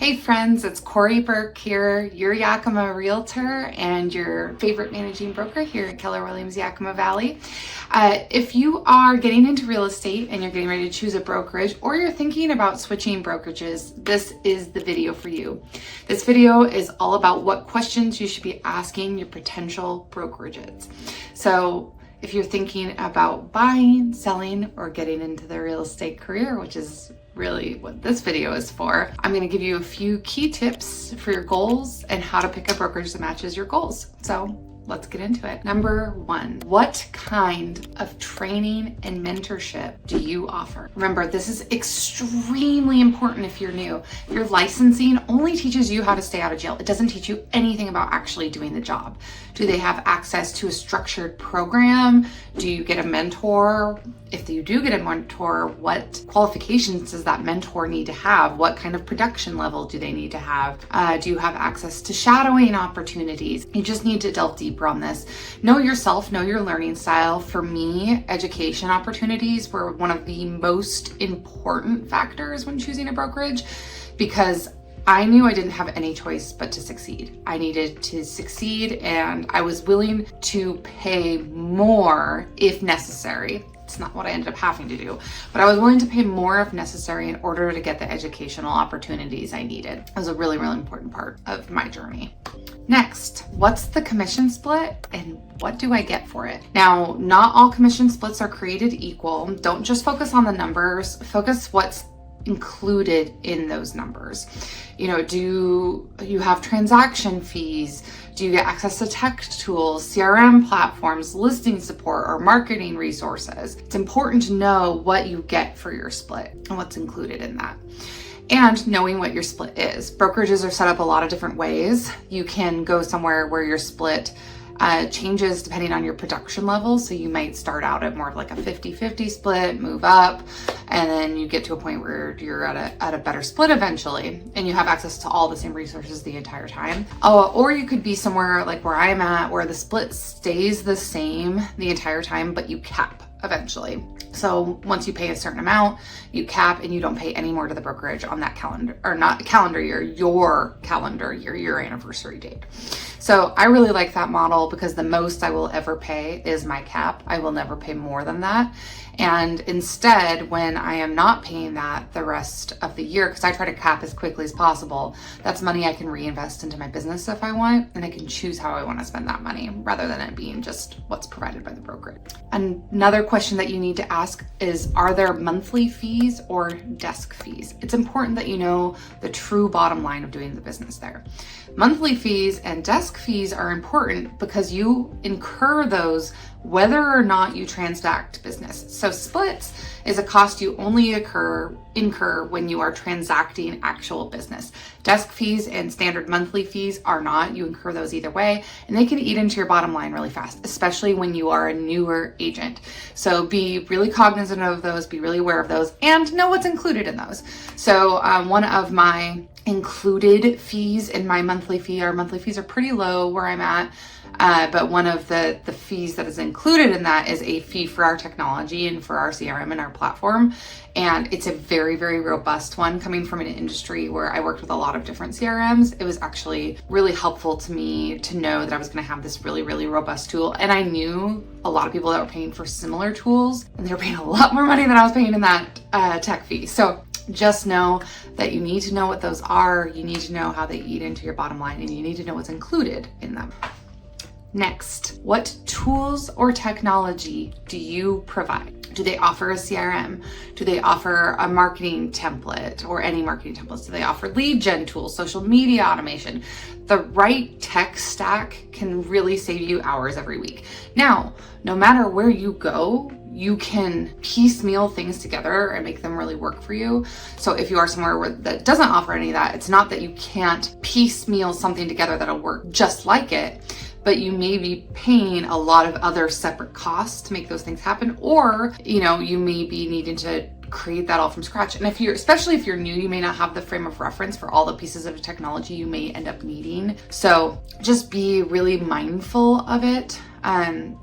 Hey friends, it's Corie Burke here, your Yakima realtor and your favorite managing broker here at Keller Williams Yakima Valley. If you are getting into real estate and you're getting ready to choose a brokerage, or you're thinking about switching brokerages, this is the video for you. This video is all about what questions you should be asking your potential brokerages. So if you're thinking about buying, selling, or getting into the real estate career, which is really what this video is for, I'm going to give you a few key tips for your goals and how to pick a brokerage that matches your goals. So let's get into it. Number one, what kind of training and mentorship do you offer? Remember, this is extremely important if you're new. Your licensing only teaches you how to stay out of jail. It doesn't teach you anything about actually doing the job. Do they have access to a structured program? Do you get a mentor? If you do get a mentor, what qualifications does that mentor need to have? What kind of production level do they need to have? Do you have access to shadowing opportunities? You just need to delve deeper on this. Know yourself, know your learning style. For me, education opportunities were one of the most important factors when choosing a brokerage, because I knew I didn't have any choice but to succeed. I needed to succeed, and I was willing to pay more if necessary. It's not what I ended up having to do, but I was willing to pay more if necessary in order to get the educational opportunities I needed. It was a really, really important part of my journey. Next, what's the commission split and what do I get for it? Now, not all commission splits are created equal. Don't just focus on the numbers, focus what's included in those numbers. You know, do you have transaction fees? Do you get access to tech tools, CRM platforms, listing support, or marketing resources? It's important to know what you get for your split and what's included in that. And knowing what your split is. Brokerages are set up a lot of different ways. You can go somewhere where your split changes depending on your production level. So you might start out at more of like a 50-50 split, move up, and then you get to a point where you're at a better split eventually, and you have access to all the same resources the entire time. Or you could be somewhere like where I'm at, where the split stays the same the entire time, but you cap eventually. So once you pay a certain amount, you cap and you don't pay any more to the brokerage on that calendar, or not calendar year, your calendar year, your anniversary date. So I really like that model because the most I will ever pay is my cap. I will never pay more than that. And instead, when I am not paying that the rest of the year, because I try to cap as quickly as possible, that's money I can reinvest into my business if I want, and I can choose how I want to spend that money rather than it being just what's provided by the brokerage. Another question that you need to ask is, are there monthly fees or desk fees? It's important that you know the true bottom line of doing the business there. Monthly fees and desk fees are important because you incur those whether or not you transact business. So splits is a cost you only incur when you are transacting actual business. Desk fees and standard monthly fees are not. You incur those either way, and they can eat into your bottom line really fast, especially when you are a newer agent. So be really cognizant of those, be really aware of those, and know what's included in those. So one of my included fees in my monthly fee, our monthly fees are pretty low where I'm at. But one of the fees that is included in that is a fee for our technology and for our CRM and our platform. And it's a very, very robust one. Coming from an industry where I worked with a lot of different CRMs, it was actually really helpful to me to know that I was going to have this really, really robust tool. And I knew a lot of people that were paying for similar tools, and they were paying a lot more money than I was paying in that tech fee. So just know that you need to know what those are. You need to know how they eat into your bottom line, and you need to know what's included in them. Next, what tools or technology do you provide? Do they offer a CRM? Do they offer a marketing template or any marketing templates? Do they offer lead gen tools, social media automation? The right tech stack can really save you hours every week. Now, no matter where you go, you can piecemeal things together and make them really work for you. So if you are somewhere that doesn't offer any of that, it's not that you can't piecemeal something together that'll work just like it, but you may be paying a lot of other separate costs to make those things happen, or you may be needing to create that all from scratch. And especially if you're new, you may not have the frame of reference for all the pieces of technology you may end up needing. So just be really mindful of it.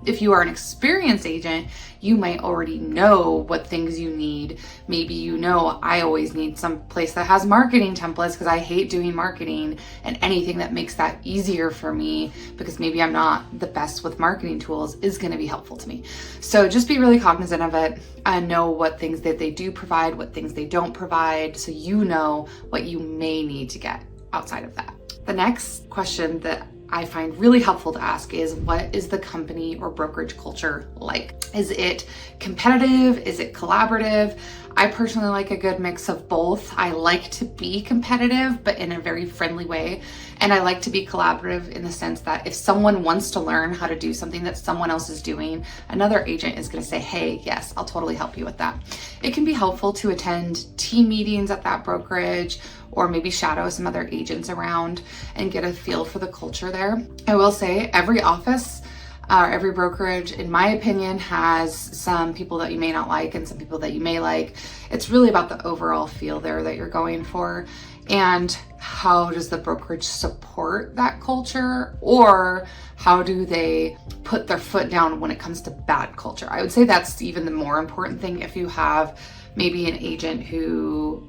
If you are an experienced agent, you might already know what things you need. Maybe you know, I always need some place that has marketing templates because I hate doing marketing, and anything that makes that easier for me, because maybe I'm not the best with marketing tools, is going to be helpful to me. So just be really cognizant of it and know what things that they do provide, what things they don't provide, so you know what you may need to get outside of that. The next question that I find really helpful to ask is, what is the company or brokerage culture like? Is it competitive? Is it collaborative? I personally like a good mix of both. I like to be competitive, but in a very friendly way. And I like to be collaborative in the sense that if someone wants to learn how to do something that someone else is doing, another agent is going to say, hey, yes, I'll totally help you with that. It can be helpful to attend team meetings at that brokerage, or maybe shadow some other agents around and get a feel for the culture there. I will say every office, every brokerage, in my opinion, has some people that you may not like and some people that you may like. It's really about the overall feel there that you're going for, and how does the brokerage support that culture, or how do they put their foot down when it comes to bad culture? I would say that's even the more important thing. If you have maybe an agent who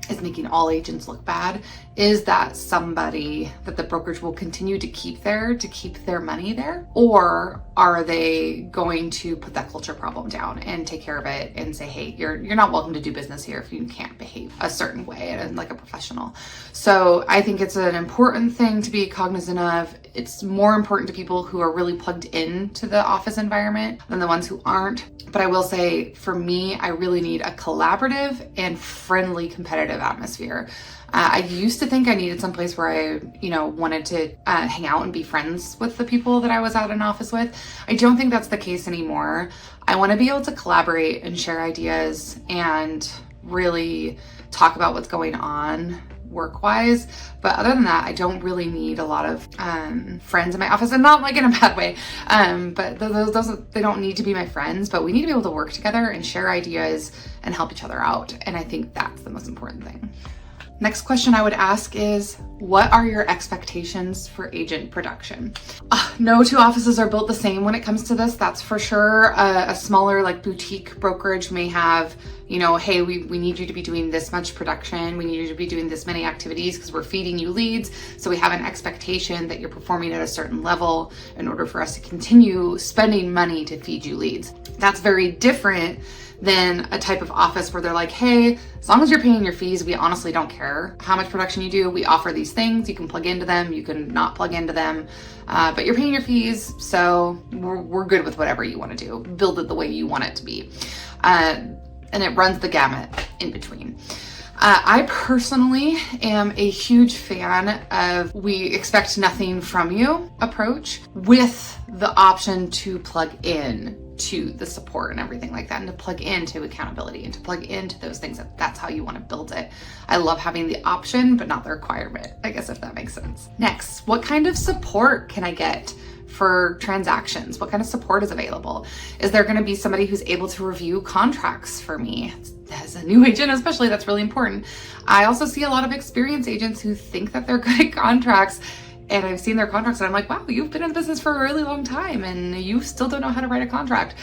is making all agents look bad, is that somebody that the brokerage will continue to keep there to keep their money there? Or are they going to put that culture problem down and take care of it and say, hey, you're not welcome to do business here if you can't behave a certain way and like a professional? So I think it's an important thing to be cognizant of. It's more important to people who are really plugged into the office environment than the ones who aren't. But I will say, for me, I really need a collaborative and friendly, competitive atmosphere. I used to think I needed some place where I, wanted to hang out and be friends with the people that I was at an office with. I don't think that's the case anymore. I want to be able to collaborate and share ideas and really talk about what's going on work-wise. But other than that, I don't really need a lot of friends in my office, and not like in a bad way. But those they don't need to be my friends, but we need to be able to work together and share ideas and help each other out. And I think that's the most important thing. Next question I would ask is, what are your expectations for agent production? No two offices are built the same when it comes to this, that's for sure. A smaller like boutique brokerage may have, hey, we need you to be doing this much production. We need you to be doing this many activities because we're feeding you leads. So we have an expectation that you're performing at a certain level in order for us to continue spending money to feed you leads. That's very different than a type of office where they're like, hey, as long as you're paying your fees, we honestly don't care how much production you do. We offer these things. You can plug into them. You can not plug into them, but you're paying your fees. So we're good with whatever you want to do. Build it the way you want it to be. And it runs the gamut in between. I personally am a huge fan of we expect nothing from you approach, with the option to plug in to the support and everything like that, and to plug into accountability and to plug into those things. That's how you want to build it. I love having the option, but not the requirement, I guess, if that makes sense. Next, what kind of support can I get for transactions? What kind of support is available? Is there going to be somebody who's able to review contracts for me? As a new agent especially, that's really important. I also see a lot of experienced agents who think that they're good at contracts, and I've seen their contracts and I'm like, wow, you've been in business for a really long time and you still don't know how to write a contract.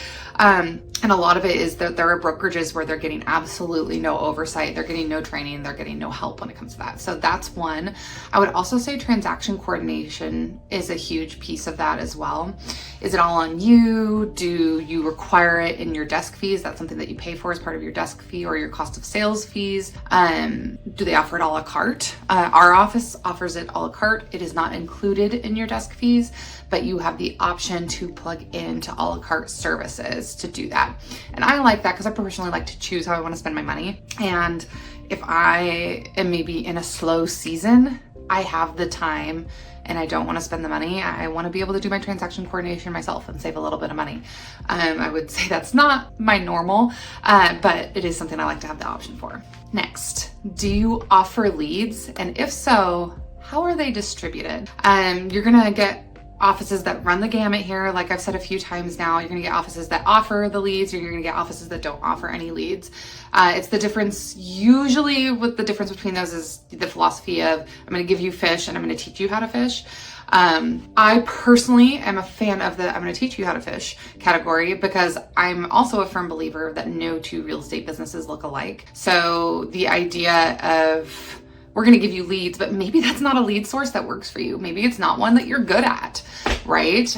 And a lot of it is that there are brokerages where they're getting absolutely no oversight. They're getting no training. They're getting no help when it comes to that. So that's one. I would also say transaction coordination is a huge piece of that as well. Is it all on you? Do you require it in your desk fees? That's something that you pay for as part of your desk fee or your cost of sales fees. Do they offer it a la carte? Our office offers it a la carte. It is not included in your desk fees, but you have the option to plug into a la carte services to do that. And I like that because I personally like to choose how I want to spend my money. And if I am maybe in a slow season, I have the time and I don't want to spend the money, I want to be able to do my transaction coordination myself and save a little bit of money. I would say that's not my normal, but it is something I like to have the option for. Next, do you offer leads? And if so, how are they distributed? You're gonna get offices that run the gamut here. Like I've said a few times now, you're gonna get offices that offer the leads, or you're gonna get offices that don't offer any leads. It's the difference, usually what the difference between those is the philosophy of I'm gonna give you fish and I'm gonna teach you how to fish. I personally am a fan of the I'm going to teach you how to fish category, because I'm also a firm believer that no two real estate businesses look alike. So the idea of we're going to give you leads, but maybe that's not a lead source that works for you. Maybe it's not one that you're good at, right?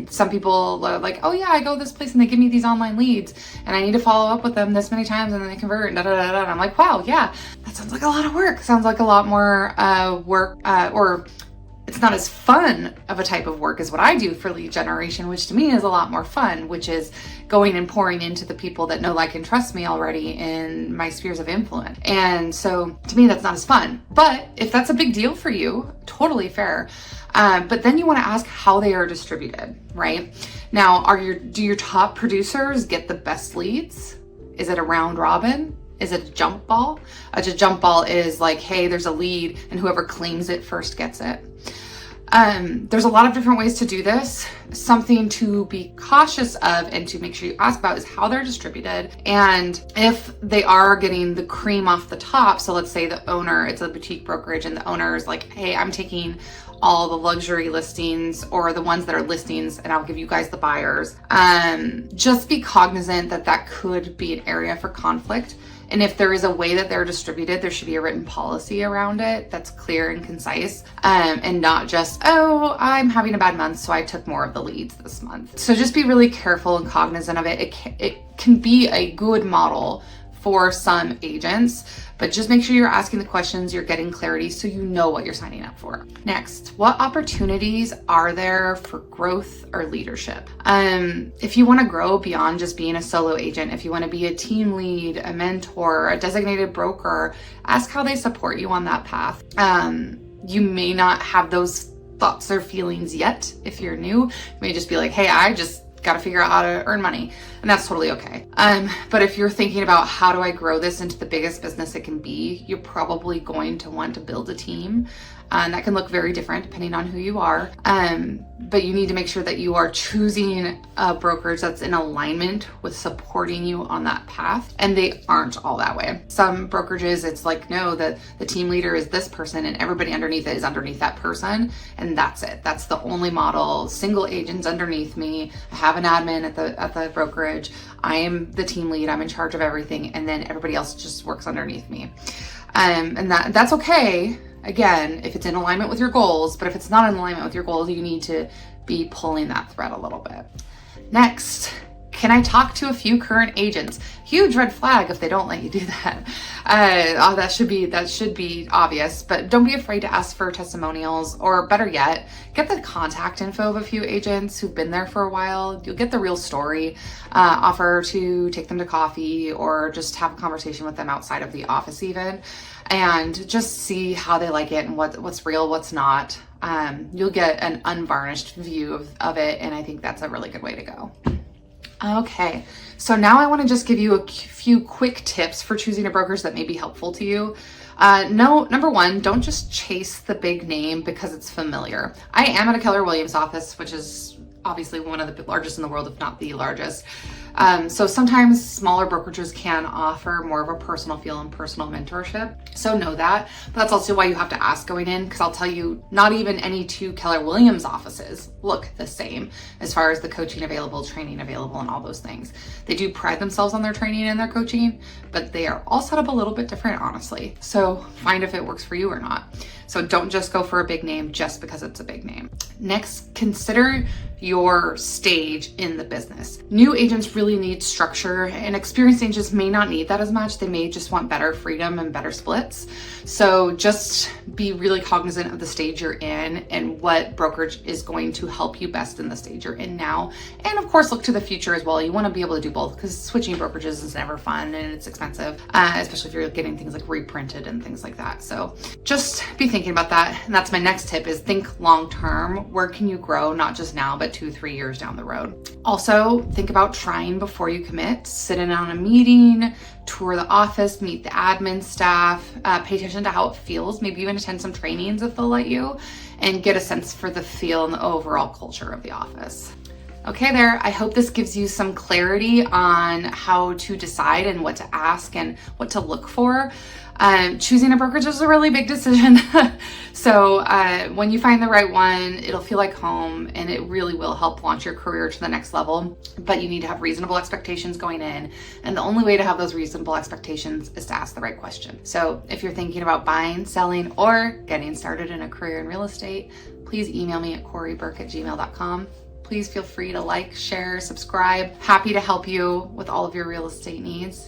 Some people are like, oh yeah, I go this place and they give me these online leads and I need to follow up with them this many times and then they convert and da da da da. And I'm like, wow, yeah, that sounds like a lot of work. Sounds like a lot more work, or it's not as fun of a type of work as what I do for lead generation, which to me is a lot more fun, which is going and pouring into the people that know, like, and trust me already in my spheres of influence. And so to me, that's not as fun. But if that's a big deal for you, totally fair. But then you want to ask how they are distributed, right? Now, do your top producers get the best leads? Is it a round robin? Is it a jump ball? A jump ball is like, hey, there's a lead and whoever claims it first gets it. There's a lot of different ways to do this. Something to be cautious of and to make sure you ask about is how they're distributed. And if they are getting the cream off the top, so let's say the owner, it's a boutique brokerage and the owner is like, hey, I'm taking all the luxury listings or the ones that are listings and I'll give you guys the buyers. Just be cognizant that that could be an area for conflict. And if there is a way that they're distributed, there should be a written policy around it that's clear and concise, and not just, oh, I'm having a bad month, so I took more of the leads this month. So just be really careful and cognizant of it. It can be a good model for some agents, but just make sure you're asking the questions, you're getting clarity so you know what you're signing up for. Next, what opportunities are there for growth or leadership? If you want to grow beyond just being a solo agent, if you want to be a team lead, a mentor, a designated broker, ask how they support you on that path. You may not have those thoughts or feelings yet. If you're new, you may just be like, hey, I just got to figure out how to earn money. And that's totally okay. But if you're thinking about how do I grow this into the biggest business it can be, you're probably going to want to build a team. And that can look very different depending on who you are. But you need to make sure that you are choosing a brokerage that's in alignment with supporting you on that path. And they aren't all that way. Some brokerages, it's like, no, the team leader is this person and everybody underneath it is underneath that person. And that's it. That's the only model. Single agents underneath me. I have an admin at the brokerage. I am the team lead. I'm in charge of everything. And then everybody else just works underneath me. And that's okay. Again, if it's in alignment with your goals, but if it's not in alignment with your goals, you need to be pulling that thread a little bit. Next, can I talk to a few current agents? Huge red flag if they don't let you do that. That should be obvious, but don't be afraid to ask for testimonials, or better yet, get the contact info of a few agents who've been there for a while. You'll get the real story. Offer to take them to coffee or just have a conversation with them outside of the office even, and just see how they like it and what's real, what's not. You'll get an unvarnished view of it, and I think that's a really good way to go. Okay, so now I want to just give you a few quick tips for choosing a brokerage that may be helpful to you. Number one, don't just chase the big name because it's familiar. I am at a Keller Williams office, which is obviously one of the largest in the world, if not the largest. So sometimes smaller brokerages can offer more of a personal feel and personal mentorship. So know that, but that's also why you have to ask going in, because I'll tell you, not even any two Keller Williams offices look the same as far as the coaching available, training available, and all those things. They do pride themselves on their training and their coaching, but they are all set up a little bit different, honestly. So find if it works for you or not. So don't just go for a big name just because it's a big name. Next, consider your stage in the business. New agents really need structure, and experienced agents may not need that as much. They may just want better freedom and better splits. So just be really cognizant of the stage you're in and what brokerage is going to help you best in the stage you're in now. And of course, look to the future as well. You want to be able to do both, because switching brokerages is never fun and it's expensive, especially if you're getting things like reprinted and things like that. So just be thinking thinking about that, and that's my next tip, is think long-term. Where can you grow, not just now, but 2-3 years down the road? Also, think about trying before you commit. Sit in on a meeting, tour the office, meet the admin staff, pay attention to how it feels, maybe even attend some trainings if they'll let you, and get a sense for the feel and the overall culture of the office. Okay there, I hope this gives you some clarity on how to decide and what to ask and what to look for. Choosing a brokerage is a really big decision. So when you find the right one, it'll feel like home, and it really will help launch your career to the next level. But you need to have reasonable expectations going in. And the only way to have those reasonable expectations is to ask the right question. So if you're thinking about buying, selling, or getting started in a career in real estate, please email me at corieburck@gmail.com. Please feel free to like, share, subscribe. Happy to help you with all of your real estate needs.